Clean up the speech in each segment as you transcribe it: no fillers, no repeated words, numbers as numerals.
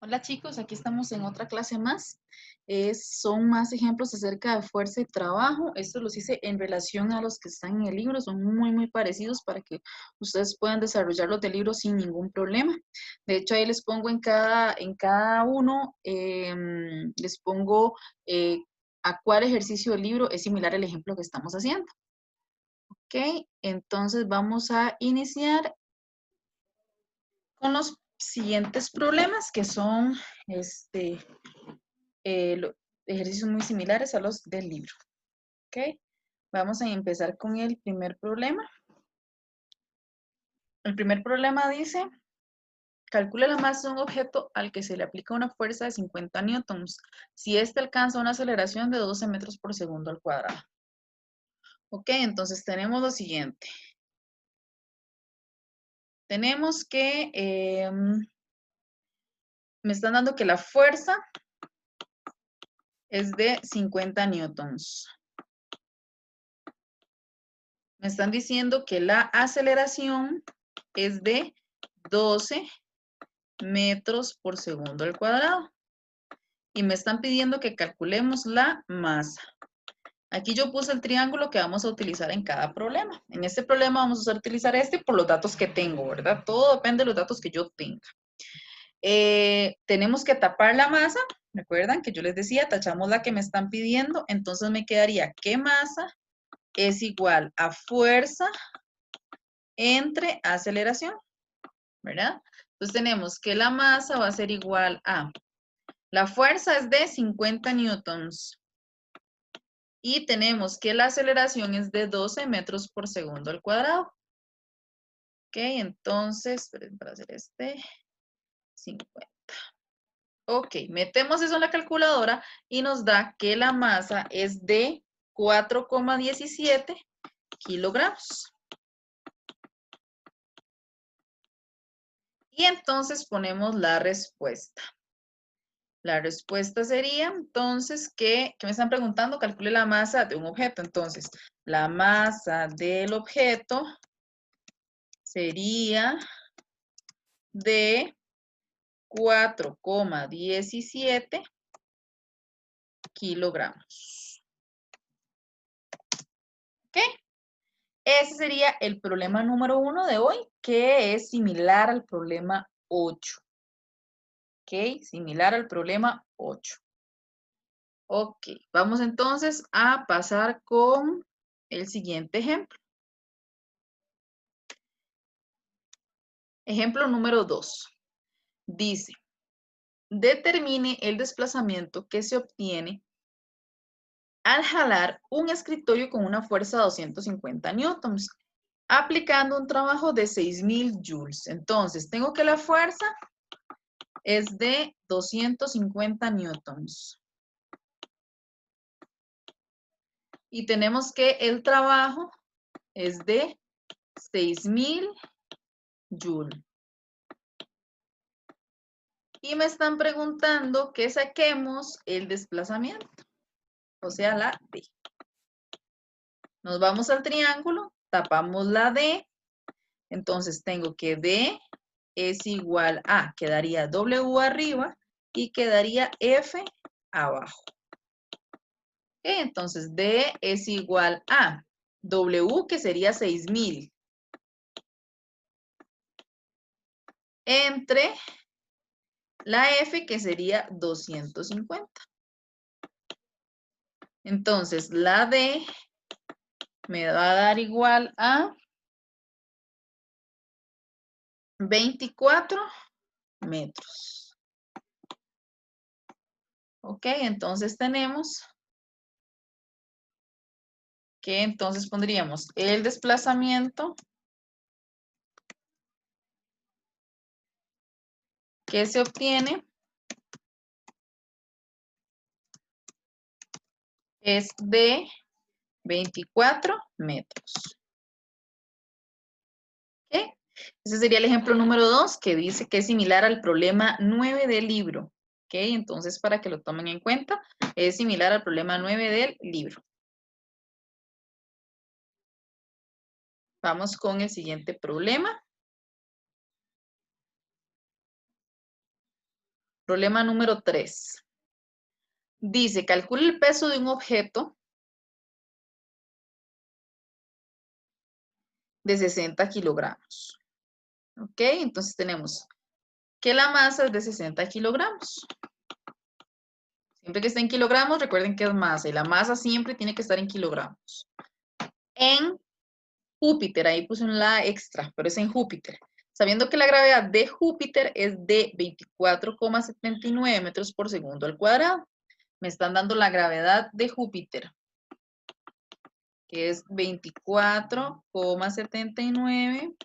Hola chicos, aquí estamos en otra clase más. Son más ejemplos acerca de fuerza y trabajo. Estos los hice en relación a los que están en el libro. Son muy parecidos para que ustedes puedan desarrollarlos del libro sin ningún problema. De hecho, ahí les pongo en cada uno, les pongo a cuál ejercicio del libro es similar el ejemplo que estamos haciendo. Ok, entonces vamos a iniciar con los siguientes problemas que son ejercicios muy similares a los del libro. ¿Ok? Vamos a empezar con el primer problema. El primer problema dice, calcule la masa de un objeto al que se le aplica una fuerza de 50 newtons si éste alcanza una aceleración de 12 metros por segundo al cuadrado. Ok, entonces tenemos lo siguiente. Tenemos que, me están dando que la fuerza es de 50 newtons. Me están diciendo que la aceleración es de 12 metros por segundo al cuadrado. Y me están pidiendo que calculemos la masa. Aquí yo puse el triángulo que vamos a utilizar en cada problema. En este problema vamos a utilizar este por los datos que tengo, ¿verdad? Todo depende de los datos que yo tenga. Tenemos que tapar la masa. ¿Recuerdan que yo les decía, tachamos la que me están pidiendo? Entonces me quedaría que masa es igual a fuerza entre aceleración, ¿verdad? Entonces tenemos que la masa va a ser igual a, la fuerza es de 50 newtons y tenemos que la aceleración es de 12 metros por segundo al cuadrado. Ok, entonces, para hacer 50. Ok, metemos eso en la calculadora y nos da que la masa es de 4,17 kilogramos. Y entonces ponemos la respuesta. La respuesta sería, entonces, ¿qué me están preguntando? Calcule la masa de un objeto. Entonces, la masa del objeto sería de 4,17 kilogramos. ¿Ok? Ese sería el problema número 1 de hoy, que es similar al problema 8. ¿Ok? Similar al problema 8. Ok, vamos entonces a pasar con el siguiente ejemplo. Ejemplo número 2. Dice, determine el desplazamiento que se obtiene al jalar un escritorio con una fuerza de 250 newtons, aplicando un trabajo de 6,000 joules. Entonces, tengo que la fuerza es de 250 newtons. Y tenemos que el trabajo es de 6,000 joules. Y me están preguntando que saquemos el desplazamiento, o sea, la D. Nos vamos al triángulo, tapamos la D, entonces tengo que D es igual a, quedaría W arriba y quedaría F abajo. Entonces D es igual a W, que sería 6,000, entre la F, que sería 250. Entonces la D me va a dar igual a 24 metros. Ok, entonces tenemos que entonces pondríamos el desplazamiento que se obtiene es de 24 metros. ¿Ok? Ese sería el ejemplo número 2, que dice que es similar al problema 9 del libro. ¿Ok? Entonces, para que lo tomen en cuenta, es similar al problema 9 del libro. Vamos con el siguiente problema. Problema número 3. Dice, calcula el peso de un objeto de 60 kilogramos. ¿Ok? Entonces tenemos que la masa es de 60 kilogramos. Siempre que esté en kilogramos, recuerden que es masa. Y la masa siempre tiene que estar en kilogramos. En Júpiter, ahí puse un la extra, pero es en Júpiter. Sabiendo que la gravedad de Júpiter es de 24,79 metros por segundo al cuadrado. Me están dando la gravedad de Júpiter, que es 24,79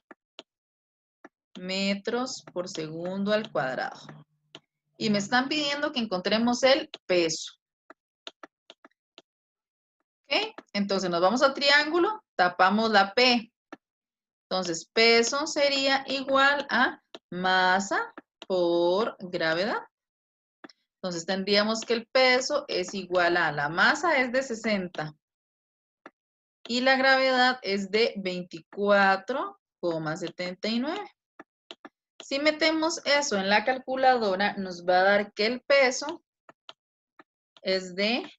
metros por segundo al cuadrado. Y me están pidiendo que encontremos el peso. ¿Ok? Entonces nos vamos al triángulo, tapamos la P. Entonces peso sería igual a masa por gravedad. Entonces tendríamos que el peso es igual a la masa es de 60 y la gravedad es de 24,79. Si metemos eso en la calculadora, nos va a dar que el peso es de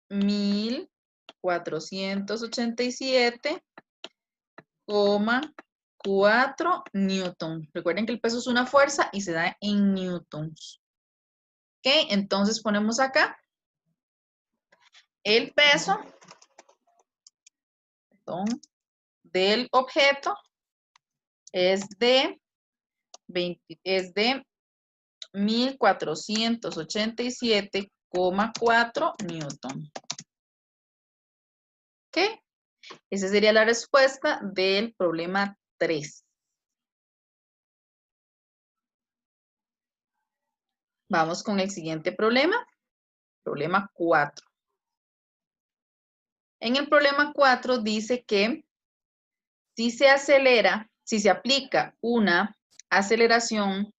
1487,4 newton. Recuerden que el peso es una fuerza y se da en newtons. Ok, entonces ponemos acá el peso del objeto es de 1487,4 newton. ¿Ok? Esa sería la respuesta del problema 3. Vamos con el siguiente problema. Problema 4. En el problema 4 dice que si se aplica una aceleración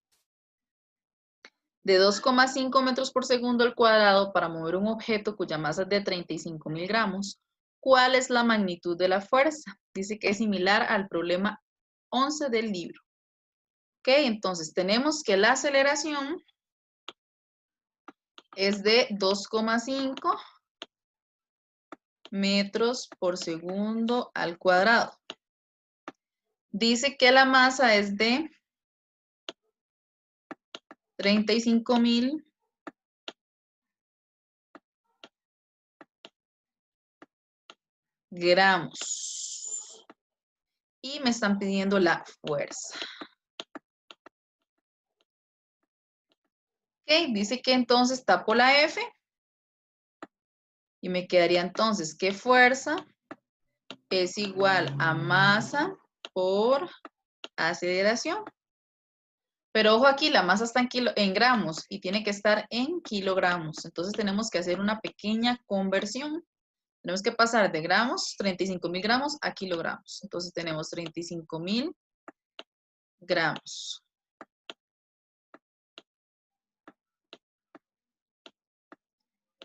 de 2,5 metros por segundo al cuadrado para mover un objeto cuya masa es de 35,000 gramos, ¿cuál es la magnitud de la fuerza? Dice que es similar al problema 11 del libro. Ok, entonces tenemos que la aceleración es de 2,5 metros por segundo al cuadrado. Dice que la masa es de 35,000 gramos. Y me están pidiendo la fuerza. Ok, dice que entonces tapo la F. Y me quedaría entonces que fuerza es igual a masa por aceleración. Pero ojo aquí, la masa está en gramos y tiene que estar en kilogramos. Entonces tenemos que hacer una pequeña conversión. Tenemos que pasar de gramos, 35,000 gramos, a kilogramos. Entonces tenemos 35,000 gramos.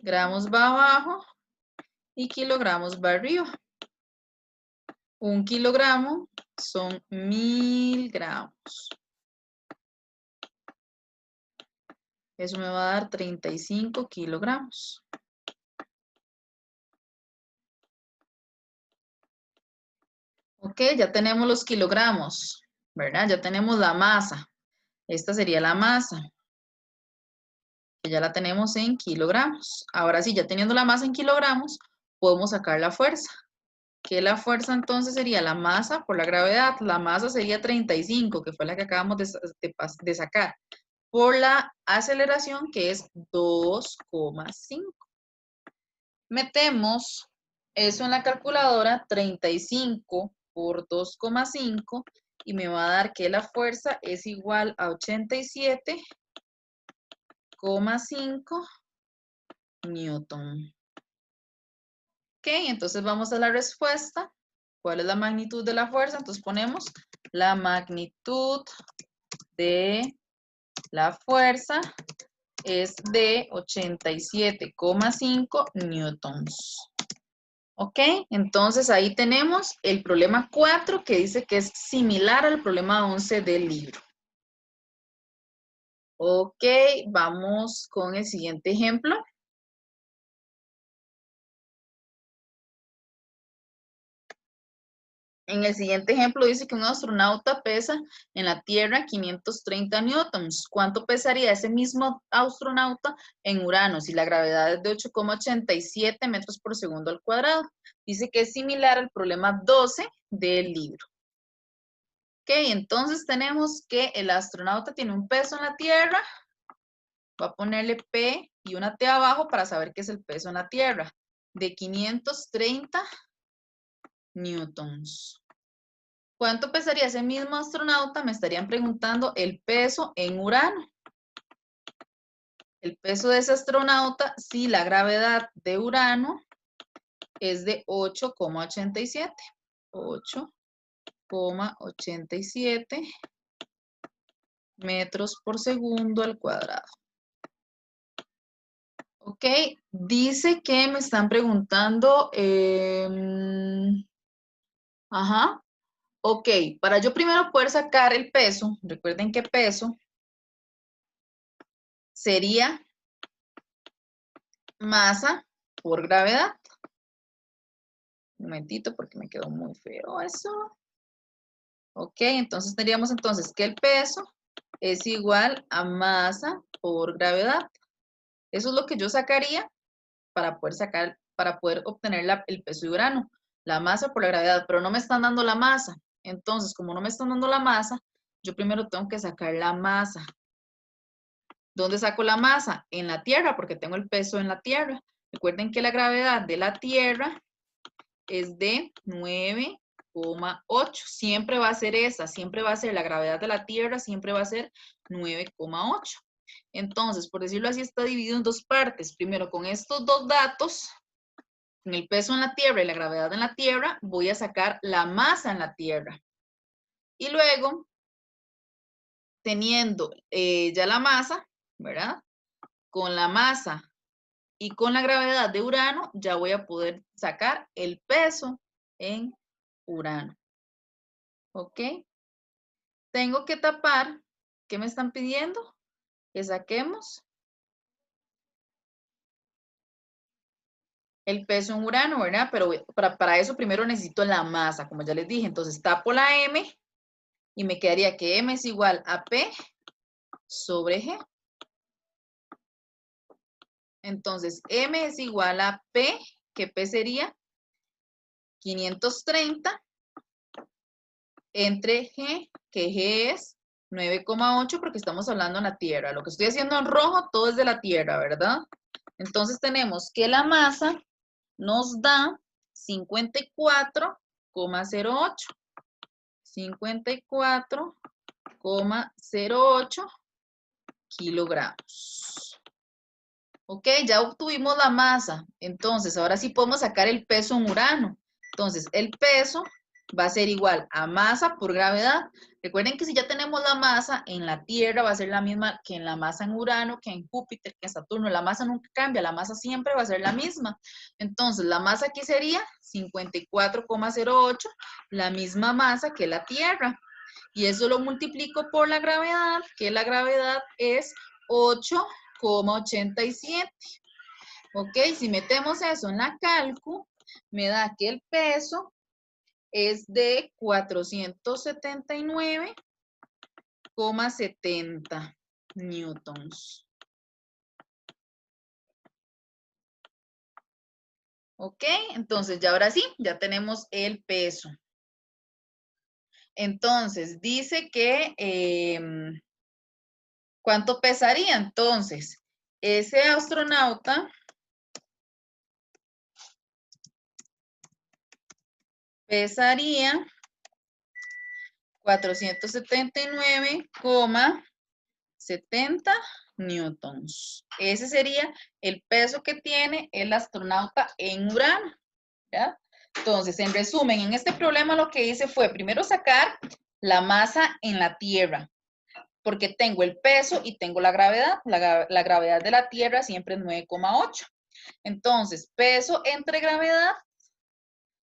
Gramos va abajo y kilogramos va arriba. 1 kilogramo son 1000 gramos. Eso me va a dar 35 kilogramos. Ok, ya tenemos los kilogramos, ¿verdad? Ya tenemos la masa. Esta sería la masa. Que ya la tenemos en kilogramos. Ahora sí, ya teniendo la masa en kilogramos, podemos sacar la fuerza. Que la fuerza entonces sería la masa por la gravedad. La masa sería 35, que fue la que acabamos de sacar. Por la aceleración, que es 2,5. Metemos eso en la calculadora, 35 por 2,5, y me va a dar que la fuerza es igual a 87,5 newton. Ok, entonces vamos a la respuesta. ¿Cuál es la magnitud de la fuerza? Entonces ponemos la magnitud de la fuerza es de 87,5 newtons. Ok, entonces ahí tenemos el problema 4 que dice que es similar al problema 11 del libro. Ok, vamos con el siguiente ejemplo. En el siguiente ejemplo dice que un astronauta pesa en la Tierra 530 newtons. ¿Cuánto pesaría ese mismo astronauta en Urano si la gravedad es de 8,87 metros por segundo al cuadrado? Dice que es similar al problema 12 del libro. Ok, entonces tenemos que el astronauta tiene un peso en la Tierra. Voy a ponerle P y una T abajo para saber qué es el peso en la Tierra. De 530 newtons. ¿Cuánto pesaría ese mismo astronauta? Me estarían preguntando el peso en Urano. El peso de ese astronauta, si la gravedad de Urano es de 8,87. 8,87 metros por segundo al cuadrado. Ok, dice que me están preguntando, ajá, ok, para yo primero poder sacar el peso, recuerden que peso sería masa por gravedad. Un momentito porque me quedó muy feo eso. Ok, entonces tendríamos entonces que el peso es igual a masa por gravedad. Eso es lo que yo sacaría para poder obtener el peso de Urano. La masa por la gravedad, pero no me están dando la masa. Entonces, como no me están dando la masa, yo primero tengo que sacar la masa. ¿Dónde saco la masa? En la Tierra, porque tengo el peso en la Tierra. Recuerden que la gravedad de la Tierra es de 9,8. Siempre va a ser esa, siempre va a ser la gravedad de la Tierra, siempre va a ser 9,8. Entonces, por decirlo así, está dividido en dos partes. Primero, con estos dos datos, con el peso en la Tierra y la gravedad en la Tierra, voy a sacar la masa en la Tierra. Y luego, teniendo ya la masa, ¿verdad? Con la masa y con la gravedad de Urano, ya voy a poder sacar el peso en Urano. ¿Ok? Tengo que tapar. ¿Qué me están pidiendo? Que saquemos el peso en Urano, ¿verdad? Pero para eso primero necesito la masa, como ya les dije. Entonces tapo la M y me quedaría que M es igual a P sobre G. Entonces M es igual a P, que P sería 530 entre G, que G es 9,8 porque estamos hablando en la Tierra. Lo que estoy haciendo en rojo, todo es de la Tierra, ¿verdad? Entonces tenemos que la masa nos da 54,08. 54,08 kilogramos. Ok, ya obtuvimos la masa. Entonces, ahora sí podemos sacar el peso en Urano. Entonces, el peso va a ser igual a masa por gravedad. Recuerden que si ya tenemos la masa en la Tierra, va a ser la misma que en la masa en Urano, que en Júpiter, que en Saturno. La masa nunca cambia, la masa siempre va a ser la misma. Entonces, la masa aquí sería 54,08, la misma masa que la Tierra. Y eso lo multiplico por la gravedad, que la gravedad es 8,87. Ok, si metemos eso en la calcu, me da que el peso es de 479,70 newtons. Ok, entonces ya ahora sí, ya tenemos el peso. Entonces, dice que, ¿cuánto pesaría? Entonces, ese astronauta pesaría 479,70 newtons. Ese sería el peso que tiene el astronauta en Urano, ¿ya? Entonces, en resumen, en este problema lo que hice fue primero sacar la masa en la Tierra, porque tengo el peso y tengo la gravedad. La gravedad de la Tierra siempre es 9,8. Entonces, peso entre gravedad,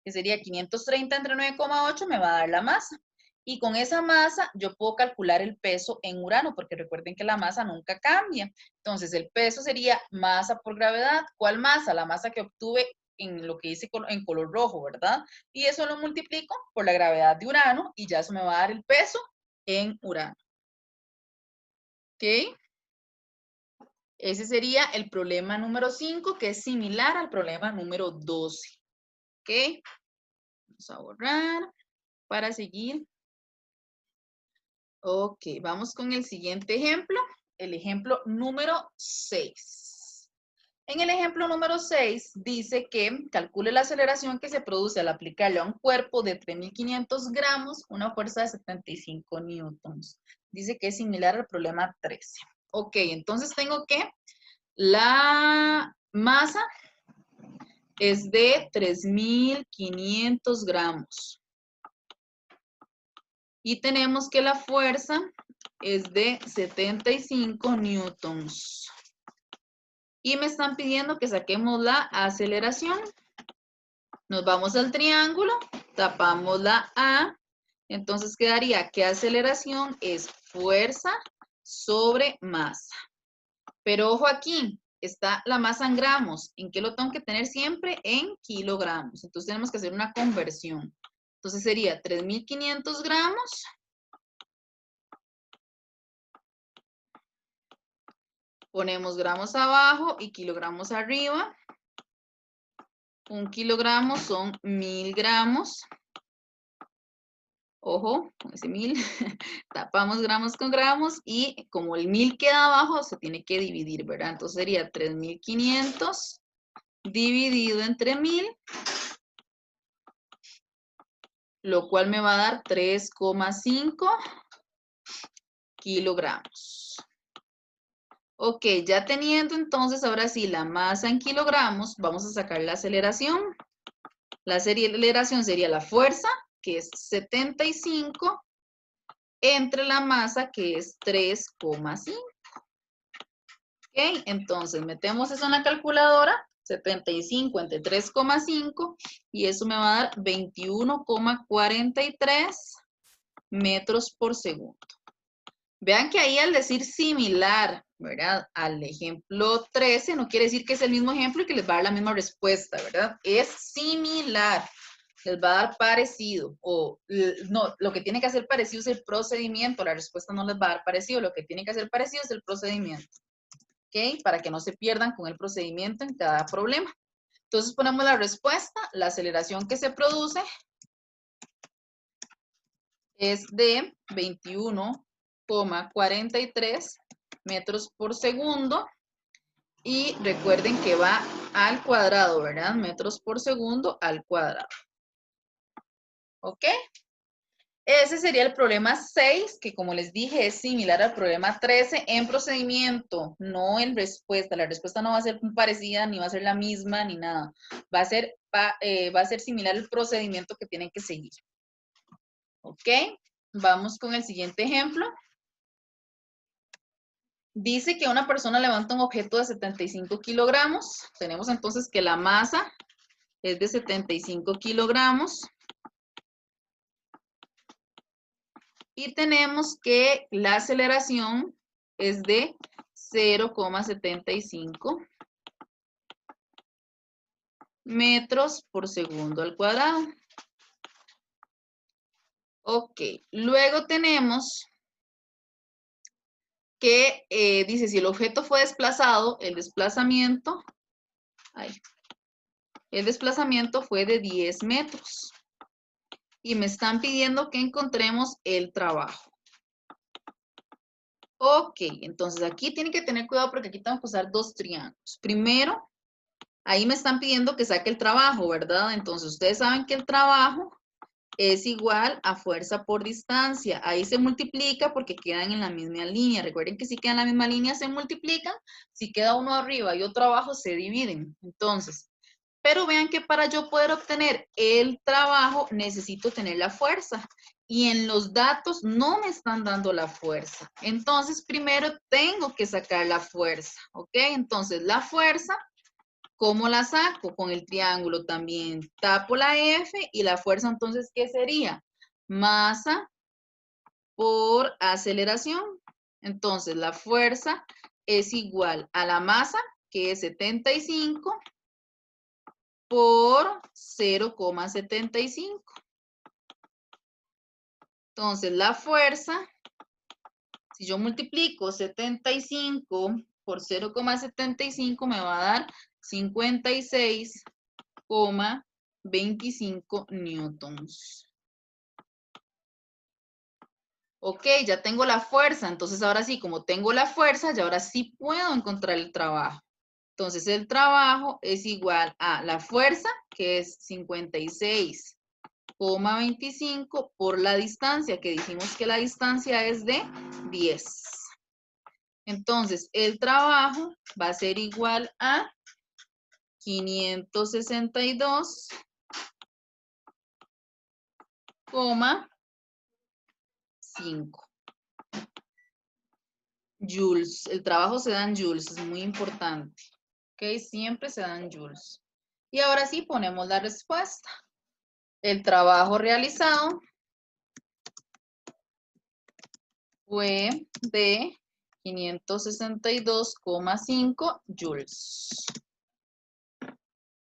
que sería 530 entre 9,8, me va a dar la masa. Y con esa masa yo puedo calcular el peso en Urano, porque recuerden que la masa nunca cambia. Entonces el peso sería masa por gravedad. ¿Cuál masa? La masa que obtuve en lo que hice en color rojo, ¿verdad? Y eso lo multiplico por la gravedad de Urano y ya eso me va a dar el peso en Urano. ¿Ok? Ese sería el problema número 5, que es similar al problema número 12. ¿Ok? Vamos a borrar para seguir. Ok, vamos con el siguiente ejemplo, el ejemplo número 6. En el ejemplo número 6 dice que calcule la aceleración que se produce al aplicarle a un cuerpo de 3.500 gramos una fuerza de 75 newtons. Dice que es similar al problema 13. Ok, entonces tengo que la masa es de 3.500 gramos. Y tenemos que la fuerza es de 75 newtons. Y me están pidiendo que saquemos la aceleración. Nos vamos al triángulo, tapamos la A. Entonces quedaría que aceleración es fuerza sobre masa. Pero ojo aquí, está la masa en gramos. ¿En qué lo tengo que tener siempre? En kilogramos. Entonces tenemos que hacer una conversión. Entonces sería 3.500 gramos. Ponemos gramos abajo y kilogramos arriba. 1 kilogramo son 1.000 gramos. Ojo, con ese 1.000. Tapamos gramos con gramos y como el 1.000 queda abajo, se tiene que dividir, ¿verdad? Entonces sería 3.500 dividido entre 1.000, lo cual me va a dar 3,5 kilogramos. Ok, ya teniendo entonces ahora sí la masa en kilogramos, vamos a sacar la aceleración. La aceleración sería la fuerza, que es 75, entre la masa, que es 3,5. Ok, entonces metemos eso en la calculadora, 75 entre 3,5, y eso me va a dar 21,43 metros por segundo. Vean que ahí al decir similar, ¿verdad? Al ejemplo 13, no quiere decir que es el mismo ejemplo y que les va a dar la misma respuesta, ¿verdad? Es similar, les va a dar parecido. O no, lo que tiene que hacer parecido es el procedimiento, la respuesta no les va a dar parecido, lo que tiene que hacer parecido es el procedimiento. ¿Ok? Para que no se pierdan con el procedimiento en cada problema. Entonces ponemos la respuesta, la aceleración que se produce es de 21,43 metros por segundo. Y recuerden que va al cuadrado, ¿verdad? Metros por segundo al cuadrado. ¿Ok? Ese sería el problema 6, que como les dije es similar al problema 13 en procedimiento, no en respuesta. La respuesta no va a ser parecida, ni va a ser la misma, ni nada. Va a ser similar el procedimiento que tienen que seguir. ¿Ok? Vamos con el siguiente ejemplo. Dice que una persona levanta un objeto de 75 kilogramos. Tenemos entonces que la masa es de 75 kilogramos. Y tenemos que la aceleración es de 0,75 metros por segundo al cuadrado. Ok, luego tenemos que dice si el objeto fue desplazado, el desplazamiento fue de 10 metros. Y me están pidiendo que encontremos el trabajo. Ok, entonces aquí tienen que tener cuidado porque aquí tengo que usar dos triángulos. Primero, ahí me están pidiendo que saque el trabajo, ¿verdad? Entonces ustedes saben que el trabajo es igual a fuerza por distancia. Ahí se multiplica porque quedan en la misma línea. Recuerden que si quedan en la misma línea se multiplican. Si queda uno arriba y otro abajo se dividen. Entonces, pero vean que para yo poder obtener el trabajo necesito tener la fuerza. Y en los datos no me están dando la fuerza. Entonces, primero tengo que sacar la fuerza. ¿Ok? Entonces, la fuerza, ¿cómo la saco? Con el triángulo también. Tapo la F y la fuerza, entonces, ¿qué sería? Masa por aceleración. Entonces, la fuerza es igual a la masa, que es 75, por 0,75. Entonces, la fuerza, si yo multiplico 75 por 0,75, me va a dar 56,25 newtons. Ok, ya tengo la fuerza, entonces ahora sí, como tengo la fuerza, ya ahora sí puedo encontrar el trabajo. Entonces el trabajo es igual a la fuerza, que es 56,25 por la distancia, que dijimos que la distancia es de 10. Entonces el trabajo va a ser igual a 562,5 joules. El trabajo se da en joules, es muy importante. Ok, siempre se da en joules. Y ahora sí ponemos la respuesta. El trabajo realizado fue de 562,5 joules. Ok,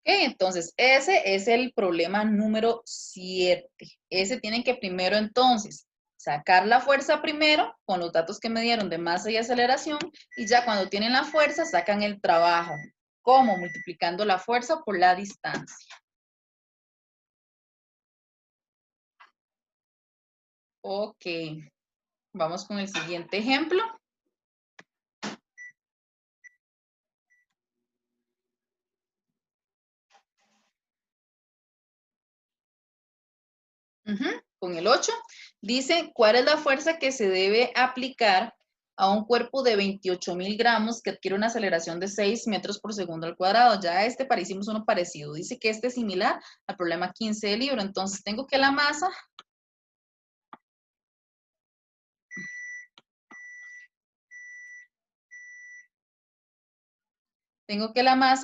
entonces ese es el problema número 7. Ese tienen que primero entonces sacar la fuerza primero con los datos que me dieron de masa y aceleración, y ya cuando tienen la fuerza sacan el trabajo. ¿Cómo? Multiplicando la fuerza por la distancia. Ok, vamos con el siguiente ejemplo. Con el 8, dice, ¿cuál es la fuerza que se debe aplicar a un cuerpo de 28,000 gramos que adquiere una aceleración de 6 metros por segundo al cuadrado? Ya hicimos uno parecido. Dice que este es similar al problema 15 del libro. Entonces, tengo que la masa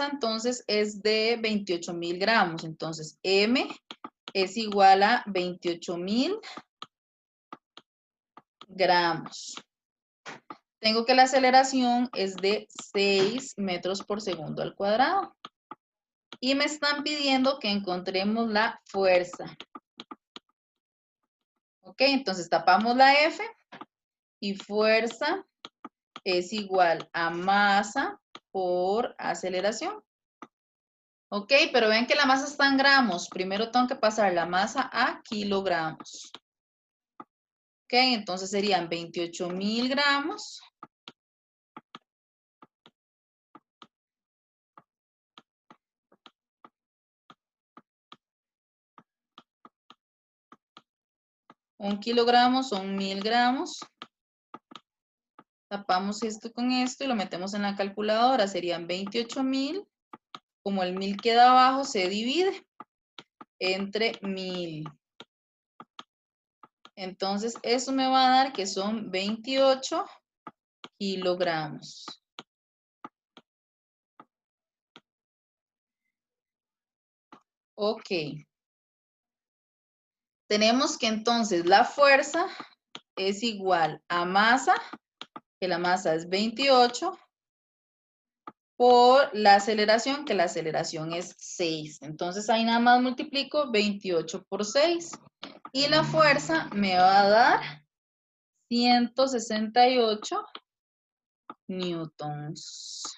entonces es de 28,000 gramos. Entonces, M es igual a 28,000 gramos. Tengo que la aceleración es de 6 metros por segundo al cuadrado. Y me están pidiendo que encontremos la fuerza. Ok, entonces tapamos la F y fuerza es igual a masa por aceleración. Ok, pero ven que la masa está en gramos. Primero tengo que pasar la masa a kilogramos. Ok, entonces serían 28,000 gramos. Un kilogramo son 1000 gramos. Tapamos esto con esto y lo metemos en la calculadora. Serían 28,000. Como el 1000 queda abajo, se divide entre 1000. Entonces, eso me va a dar que son 28 kilogramos. Ok. Tenemos que entonces la fuerza es igual a masa, que la masa es 28, por la aceleración, que la aceleración es 6. Entonces, ahí nada más multiplico 28 por 6. Y la fuerza me va a dar 168 newtons.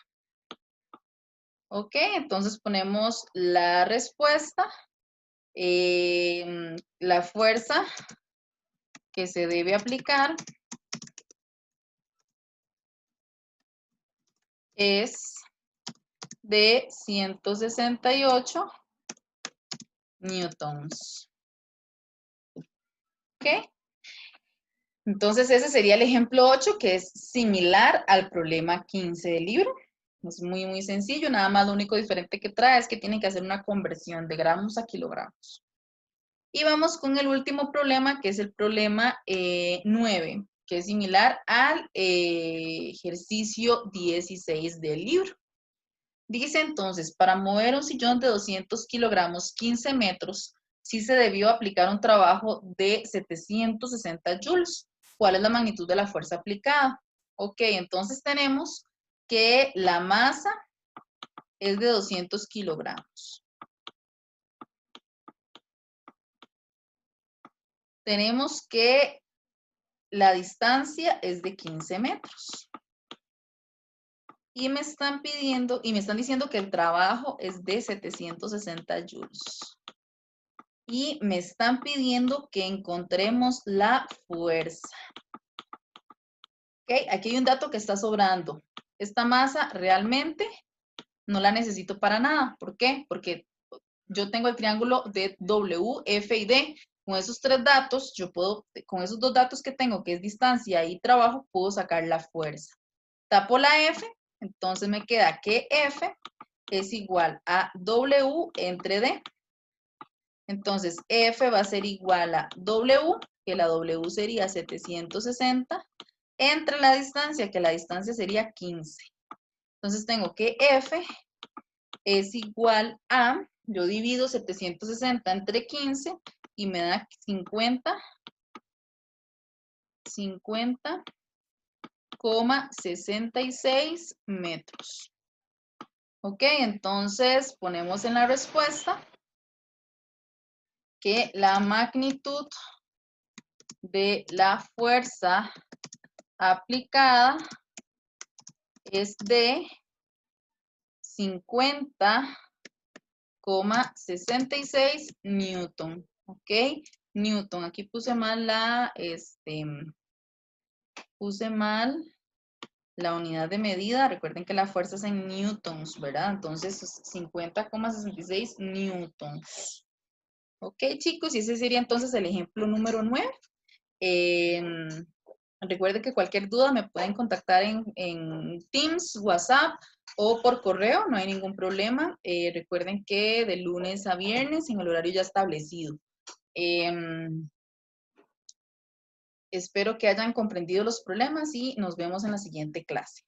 Ok, entonces ponemos la respuesta. La fuerza que se debe aplicar es de 168 newtons. ¿Ok? Entonces ese sería el ejemplo 8, que es similar al problema 15 del libro. Es muy, muy sencillo. Nada más lo único diferente que trae es que tienen que hacer una conversión de gramos a kilogramos. Y vamos con el último problema, que es el problema 9, que es similar al ejercicio 16 del libro. Dice entonces, para mover un sillón de 200 kilogramos, 15 metros, sí se debió aplicar un trabajo de 760 joules. ¿Cuál es la magnitud de la fuerza aplicada? Ok, entonces tenemos que la masa es de 200 kilogramos. Tenemos que la distancia es de 15 metros. Y me están diciendo que el trabajo es de 760 joules. Y me están pidiendo que encontremos la fuerza. Ok, aquí hay un dato que está sobrando. Esta masa realmente no la necesito para nada. ¿Por qué? Porque yo tengo el triángulo de W, F y D. Con esos tres datos, con esos dos datos que tengo, que es distancia y trabajo, puedo sacar la fuerza. Tapo la F, entonces me queda que F es igual a W entre D. Entonces, F va a ser igual a W, que la W sería 760, entre la distancia, que la distancia sería 15. Entonces, tengo que F es igual a, yo divido 760 entre 15 y me da 50,66 metros. Ok, entonces ponemos en la respuesta que la magnitud de la fuerza aplicada es de 50,66 newton. Ok, newton. Aquí puse mal la unidad de medida. Recuerden que la fuerza es en newtons, ¿verdad? Entonces 50,66 newtons. Ok, chicos, y ese sería entonces el ejemplo número 9. Recuerden que cualquier duda me pueden contactar en Teams, WhatsApp o por correo, no hay ningún problema. Recuerden que de lunes a viernes en el horario ya establecido. Espero que hayan comprendido los problemas y nos vemos en la siguiente clase.